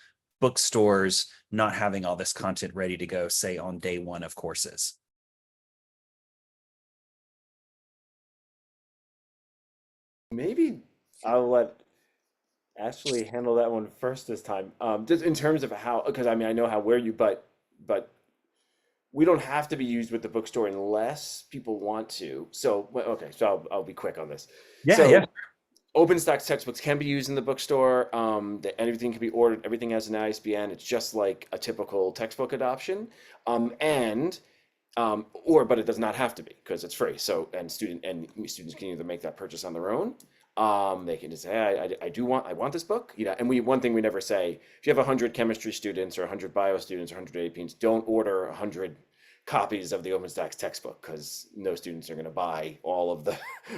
bookstores not having all this content ready to go, say on day one of courses. Maybe I'll let Ashley handle that one first this time. Just in terms of how, because I mean, I know how where you, but we don't have to be used with the bookstore unless people want to. So, okay, so I'll be quick on this. Yeah, So, yeah. OpenStax textbooks can be used in the bookstore. Everything can be ordered. Everything has an ISBN. It's just like a typical textbook adoption. But it does not have to be because it's free. So, students can either make that purchase on their own. They can just say, I want this book. One thing we never say, if you have 100 chemistry students or 100 bio students or 100 APs, don't order 100 copies of the OpenStax textbook because no students are going to buy all of the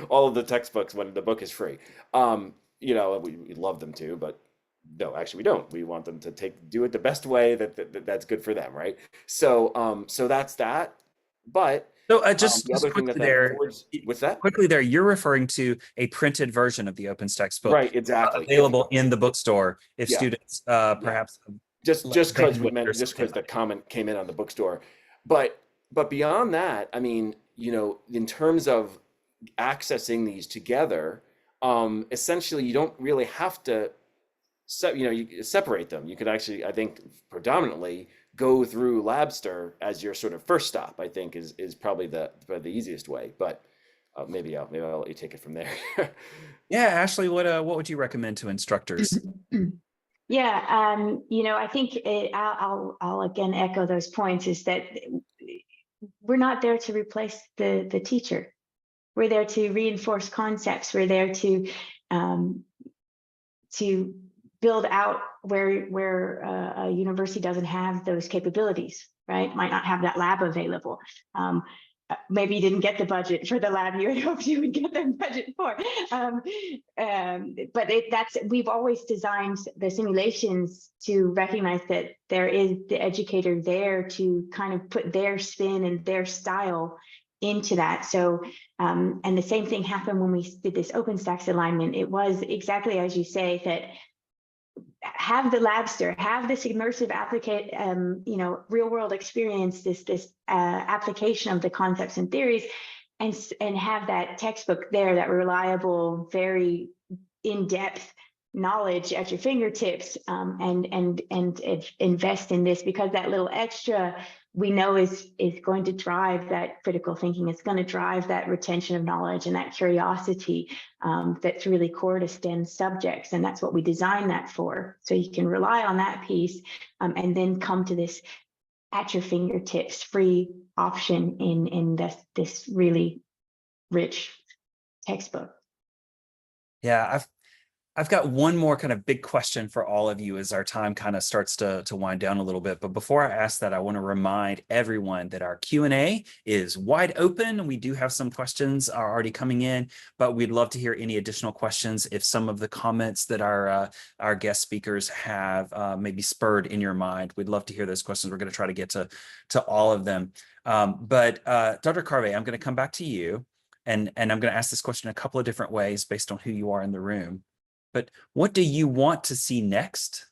all of the textbooks when the book is free. We love them to, but no, actually we don't. We want them to do it the best way that's good for them, right? So that's that. But So the just other thing quickly there, what's that? quickly there, you're referring to a printed version of the OpenStax book, Right, exactly. available in the bookstore if Yeah, students yeah. perhaps Just bandwidth or just something because the like comment came in on the bookstore, but beyond that, I mean, in terms of accessing these together, essentially you don't really have to you separate them. You could actually, I think, predominantly go through Labster as your sort of first stop. I think is probably the easiest way. But maybe I'll let you take it from there. Yeah, Ashley, what would you recommend to instructors? Yeah, I think I'll again echo those points is that we're not there to replace the teacher. We're there to reinforce concepts. We're there to build out where a university doesn't have those capabilities, right? Might not have that lab available. Maybe you didn't get the budget for the lab you had hoped you would get the budget for. But we've always designed the simulations to recognize that there is the educator there to kind of put their spin and their style into that. So, and the same thing happened when we did this OpenStax alignment. It was exactly as you say, that have the Labster, have this immersive real world experience, this application of the concepts and theories, and have that textbook there, that reliable, very in-depth knowledge at your fingertips, and invest in this, because that little extra we know is going to drive that critical thinking. It's going to drive that retention of knowledge and that curiosity that's really core to STEM subjects. And that's what we designed that for. So you can rely on that piece, and then come to this at your fingertips free option in this really rich textbook. Yeah, I've got one more kind of big question for all of you as our time kind of starts to wind down a little bit. But before I ask that, I want to remind everyone that our Q&A is wide open. We do have some questions are already coming in, but we'd love to hear any additional questions if some of the comments that our guest speakers have maybe spurred in your mind. We'd love to hear those questions. We're going to try to get to all of them. But Dr. Karve, I'm going to come back to you, and I'm going to ask this question a couple of different ways based on who you are in the room. But what do you want to see next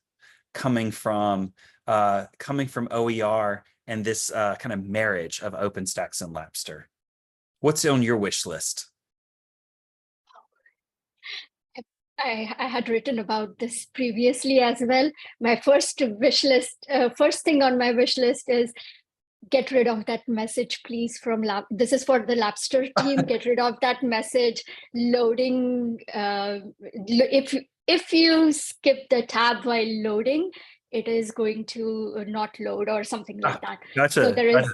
coming from OER and this kind of marriage of OpenStax and Labster? What's on your wish list? I had written about this previously as well. My first wish list, first thing on my wish list is get rid of that message, please, from lab. This is for the Labster team. Get rid of that message loading. If you skip the tab while loading, it is going to not load or something like that. Gotcha. So there is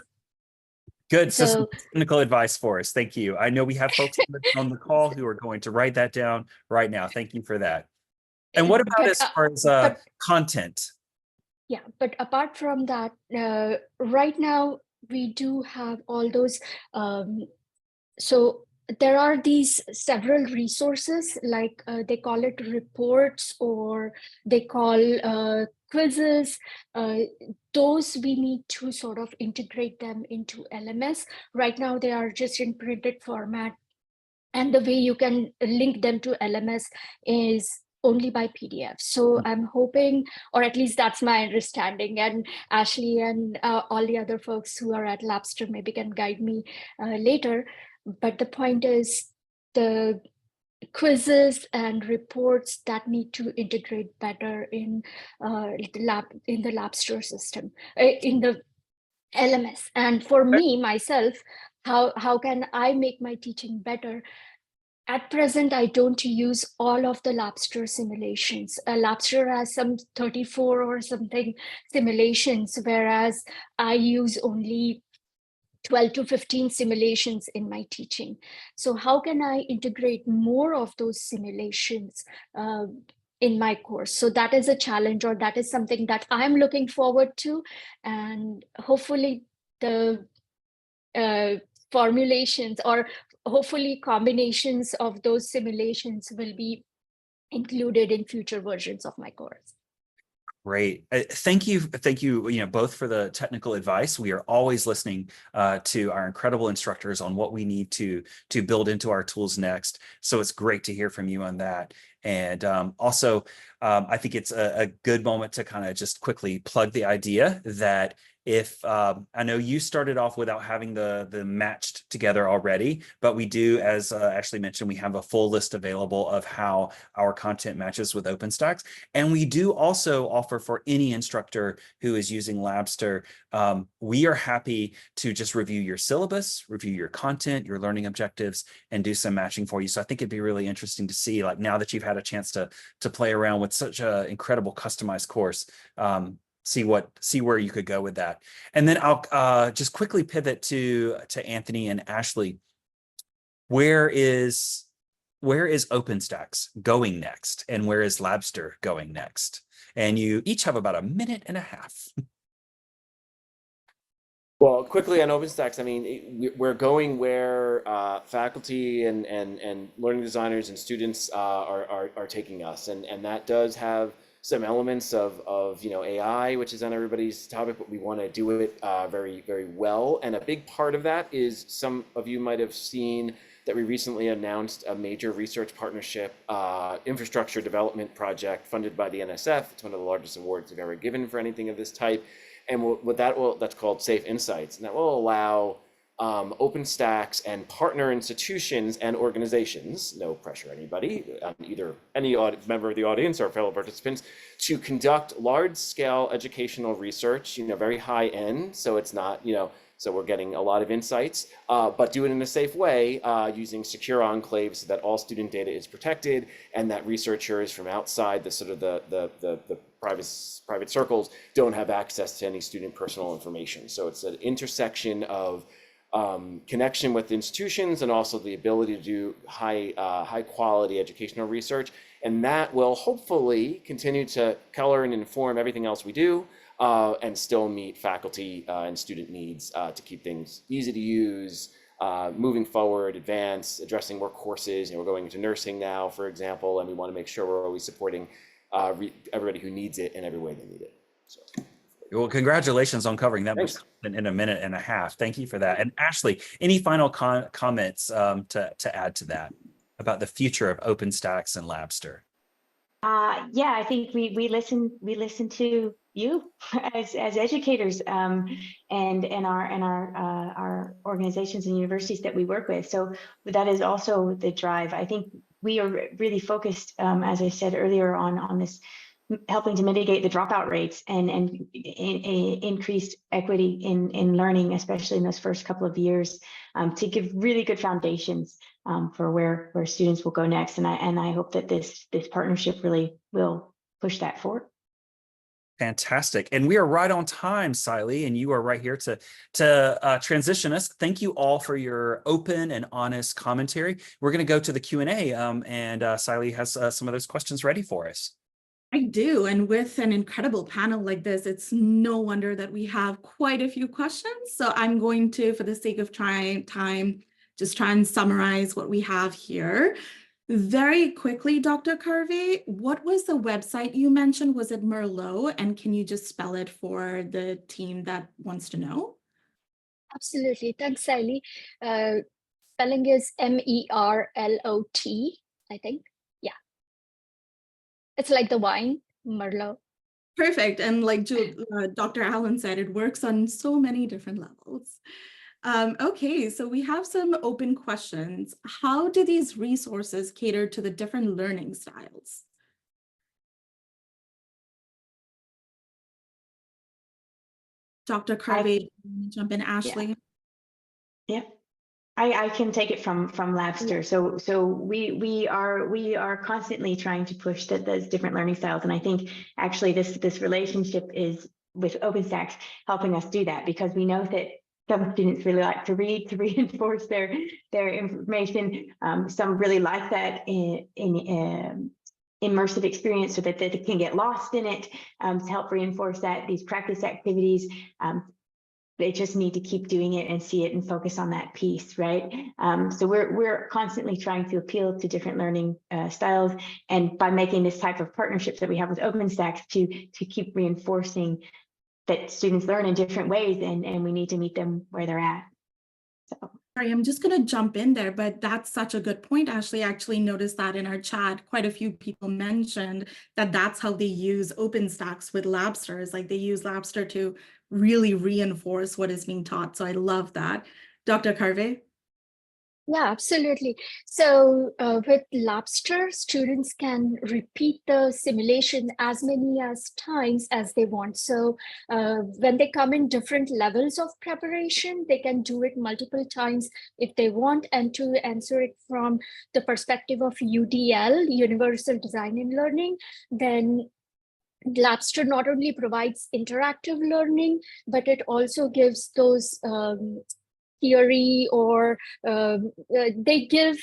good technical advice for us. Thank you. I know we have folks on the call who are going to write that down right now. Thank you for that. And what about as far as content? Yeah, but apart from that, right now we do have all those. So there are these several resources, like they call it reports, or they call quizzes. Those we need to sort of integrate them into LMS. Right now, they are just in printed format. And the way you can link them to LMS is only by PDF. So I'm hoping, or at least that's my understanding, and Ashley and all the other folks who are at Labster maybe can guide me later. But the point is, the quizzes and reports that need to integrate better in the Labster system, in the LMS. And for me, myself, how can I make my teaching better? At present, I don't use all of the Labster simulations. Labster has some 34 or something simulations, whereas I use only 12 to 15 simulations in my teaching. So how can I integrate more of those simulations in my course? So that is a challenge, or that is something that I'm looking forward to. And hopefully the formulations, or hopefully combinations of those simulations, will be included in future versions of my course. Great. Thank you, both for the technical advice. We are always listening to our incredible instructors on what we need to build into our tools next. So it's great to hear from you on that. And also, I think it's a good moment to kind of just quickly plug the idea that if I know you started off without having the matched together already, but we do, as Ashley mentioned, we have a full list available of how our content matches with OpenStax. And we do also offer for any instructor who is using Labster, we are happy to just review your syllabus, review your content, your learning objectives, and do some matching for you. So I think it'd be really interesting to see, like, now that you've had a chance to play around with such an incredible customized course, see where you could go with that. And then I'll just quickly pivot to Anthony and Ashley. Where is OpenStax going next, and where is Labster going next? And you each have about a minute and a half. Well, quickly on OpenStax, I mean, we're going where faculty and learning designers and students are taking us, and that does have some elements of AI, which is on everybody's topic, but we want to do it very, very well. And a big part of that is, some of you might have seen that we recently announced a major research partnership infrastructure development project funded by the NSF. It's one of the largest awards we've ever given for anything of this type. And that's called Safe Insights, and that will allow OpenStax and partner institutions and organizations, no pressure anybody, either any member of the audience or fellow participants, to conduct large-scale educational research, very high end, so it's not, so we're getting a lot of insights, but do it in a safe way, using secure enclaves so that all student data is protected, and that researchers from outside the sort of the private circles don't have access to any student personal information. So it's an intersection of connection with institutions and also the ability to do high quality educational research, and that will hopefully continue to color and inform everything else we do, and still meet faculty and student needs to keep things easy to use, moving forward, advance, addressing more courses. We're going into nursing now, for example, and we want to make sure we're always supporting everybody who needs it in every way they need it. So. Well, congratulations on covering that much Thanks. in a minute and a half. Thank you for that. And Ashley, any final comments to add to that about the future of OpenStax and Labster? Yeah, I think we listen to you as educators, and our organizations and universities that we work with. So that is also the drive. I think we are really focused, as I said earlier, on this, helping to mitigate the dropout rates and increased equity in learning, especially in those first couple of years, to give really good foundations for where students will go next. And I hope that this partnership really will push that forward. Fantastic. And we are right on time, Siley, and you are right here to transition us. Thank you all for your open and honest commentary. We're going to go to the Q&A, and Siley has some of those questions ready for us. I do. And with an incredible panel like this, it's no wonder that we have quite a few questions. So I'm going to, for the sake of time, just try and summarize what we have here. Very quickly, Dr. Karve, what was the website you mentioned? Was it Merlot? And can you just spell it for the team that wants to know? Absolutely. Thanks, Sally. Spelling is Merlot, I think. Yeah. It's like the wine, Merlot. Perfect. And like Dr. Allen said, it works on so many different levels. Okay, so we have some open questions. How do these resources cater to the different learning styles? Dr. Karve, jump in, Ashley. Yeah. I can take it from Labster. So we are constantly trying to push those different learning styles, and I think actually this relationship is with OpenStax helping us do that, because we know that some students really like to read to reinforce their information. Some really like that in immersive experience, so that they can get lost in it, to help reinforce that. These practice activities, they just need to keep doing it and see it and focus on that piece, right? So we're constantly trying to appeal to different learning styles, and by making this type of partnerships that we have with OpenStax to keep reinforcing that students learn in different ways, and we need to meet them where they're at. So. Sorry, I'm just going to jump in there, but that's such a good point, Ashley. I actually noticed that in our chat, quite a few people mentioned that that's how they use OpenStax with Labster, is like they use Labster to really reinforce what is being taught. So I love that. Dr. Karve? Yeah, absolutely. So with Labster, students can repeat the simulation as many as times as they want. So when they come in different levels of preparation, they can do it multiple times if they want. And to answer it from the perspective of UDL, Universal Design and Learning, then Labster not only provides interactive learning, but it also gives those theory, or they give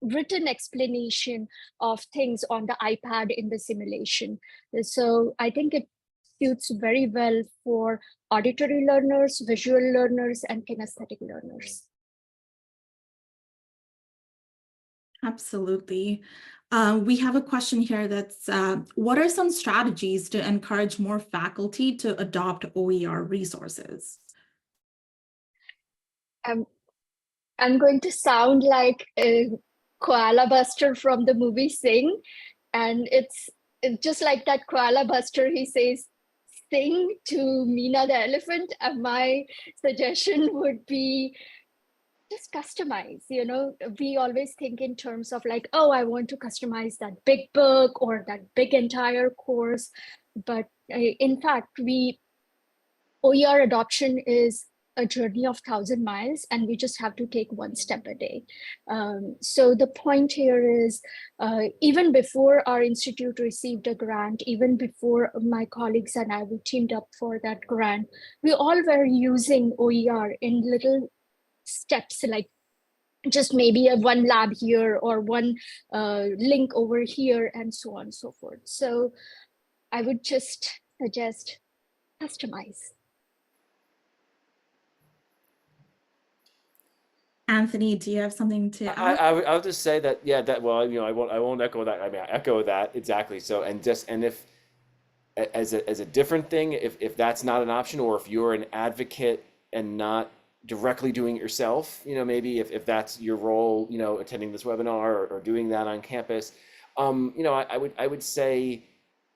written explanation of things on the iPad in the simulation. So I think it suits very well for auditory learners, visual learners, and kinesthetic learners. Absolutely. We have a question here that's, what are some strategies to encourage more faculty to adopt OER resources? I'm going to sound like a Koala Buster from the movie Sing, and it's just like that Koala Buster. He says, "Sing to Meena the elephant." And my suggestion would be just customize. You know, we always think in terms of like, oh, I want to customize that big book or that big entire course, but in fact, OER adoption is a journey of 1,000 miles, and we just have to take one step a day. So the point here is, even before our institute received a grant, even before my colleagues and I, we teamed up for that grant, we all were using OER in little steps, like just maybe a one lab here or one link over here, and so on and so forth. So I would just suggest customize. Anthony, do you have something to add? I'll just say that, yeah, that, well, you know, I won't echo that. I mean, I echo that exactly. So, and if as a different thing, if that's not an option, or if you're an advocate and not directly doing it yourself, you know, maybe if that's your role, you know, attending this webinar or doing that on campus, you know, I would say,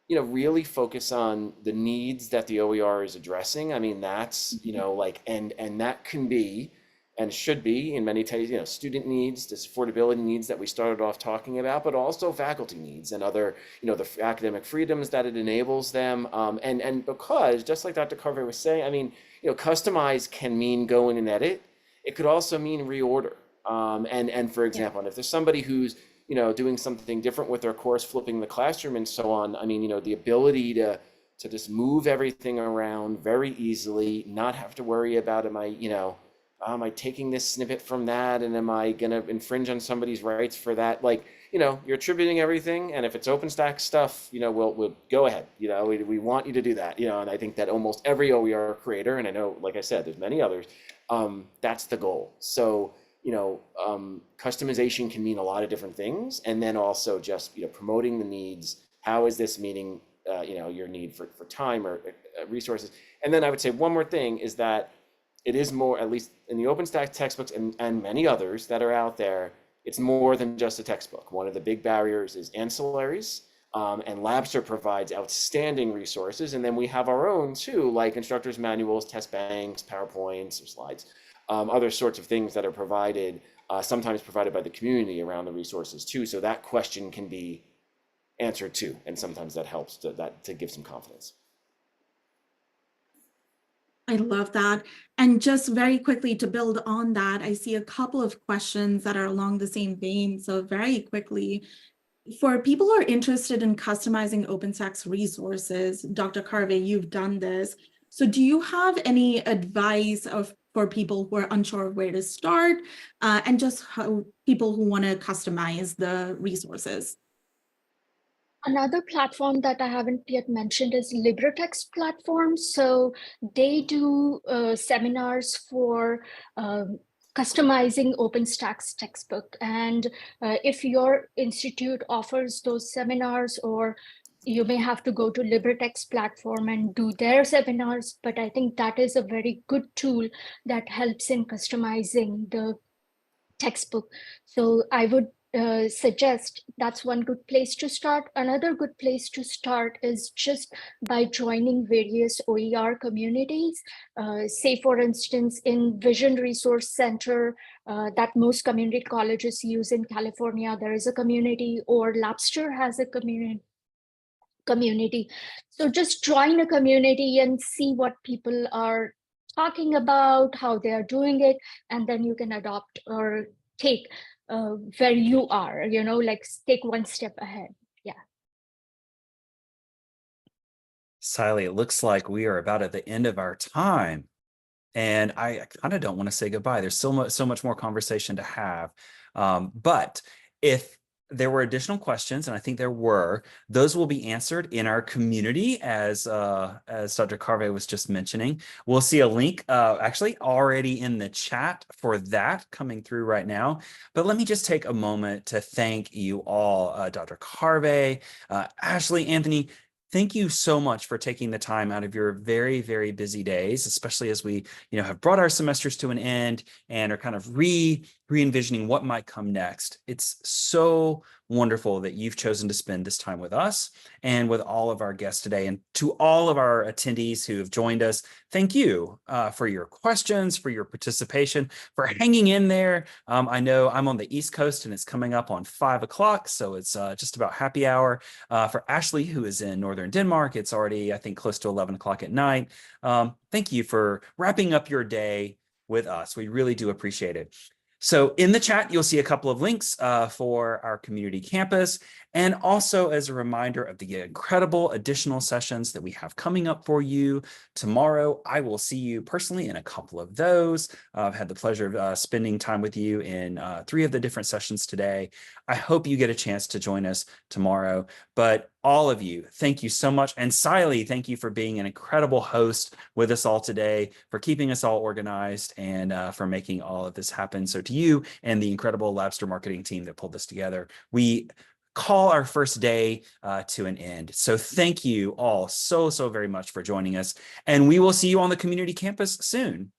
you know, really focus on the needs that the OER is addressing. I mean, that's, you know, like, and that can be, and should be in many cases, you know, student needs, this affordability needs that we started off talking about, but also faculty needs and other, you know, the academic freedoms that it enables them. And because, just like Dr. Karve was saying, I mean, you know, customize can mean go in and edit. It could also mean reorder. And for example, and if there's somebody who's, you know, doing something different with their course, flipping the classroom and so on, I mean, you know, the ability to just move everything around very easily, not have to worry about, am I taking this snippet from that, and am I going to infringe on somebody's rights for that? Like, you're attributing everything, and if it's OpenStax stuff, we'll go ahead. We want you to do that. And I think that almost every OER creator, and I know, like I said, there's many others, that's the goal. So, customization can mean a lot of different things, and then also just, promoting the needs. How is this meeting, your need for time or resources? And then I would say one more thing is that it is more, at least in the OpenStax textbooks and many others that are out there, it's more than just a textbook. One of the big barriers is ancillaries, and Labster provides outstanding resources. And then we have our own too, like instructors' manuals, test banks, PowerPoints, or slides, other sorts of things that are provided, sometimes provided by the community around the resources too. So that question can be answered too. And sometimes that helps to give some confidence. I love that. And just very quickly to build on that, I see a couple of questions that are along the same vein. So very quickly, for people who are interested in customizing OpenStax resources, Dr. Karve, you've done this. So do you have any advice for people who are unsure of where to start, and just how people who want to customize the resources? Another platform that I haven't yet mentioned is LibreText platform. So they do seminars for customizing OpenStax textbook. And if your institute offers those seminars, or you may have to go to LibreText platform and do their seminars, but I think that is a very good tool that helps in customizing the textbook. So I would suggest that's one good place to start. Another good place to start is just by joining various OER communities. Say, for instance, in Vision Resource Center that most community colleges use in California, there is a community, or Labster has a community. So just join a community and see what people are talking about, how they are doing it, and then you can adopt or take where you are, like take one step ahead. Yeah. Sally, it looks like we are about at the end of our time. And I kind of don't want to say goodbye. There's so much more conversation to have. But if there were additional questions, and I think there were, those will be answered in our community, as Dr. Karve was just mentioning. We'll see a link actually already in the chat for that coming through right now. But let me just take a moment to thank you all, Dr. Karve, Ashley, Anthony. Thank you so much for taking the time out of your very, very busy days, especially as we, have brought our semesters to an end and are kind of re-envisioning what might come next. It's so wonderful that you've chosen to spend this time with us and with all of our guests today. And to all of our attendees who have joined us, thank you for your questions, for your participation, for hanging in there. I know I'm on the East Coast and it's coming up on 5 o'clock, so it's just about happy hour. For Ashley, who is in Northern Denmark, it's already, I think, close to 11 o'clock at night. Thank you for wrapping up your day with us. We really do appreciate it. So in the chat, you'll see a couple of links for our community campus, and also as a reminder of the incredible additional sessions that we have coming up for you tomorrow. I will see you personally in a couple of those. I've had the pleasure of spending time with you in 3 of the different sessions today. I hope you get a chance to join us tomorrow. But all of you, thank you so much. And Siley, thank you for being an incredible host with us all today, for keeping us all organized, and for making all of this happen. So to you and the incredible Labster marketing team that pulled this together, we call our first day to an end. So thank you all so very much for joining us. And we will see you on the community campus soon.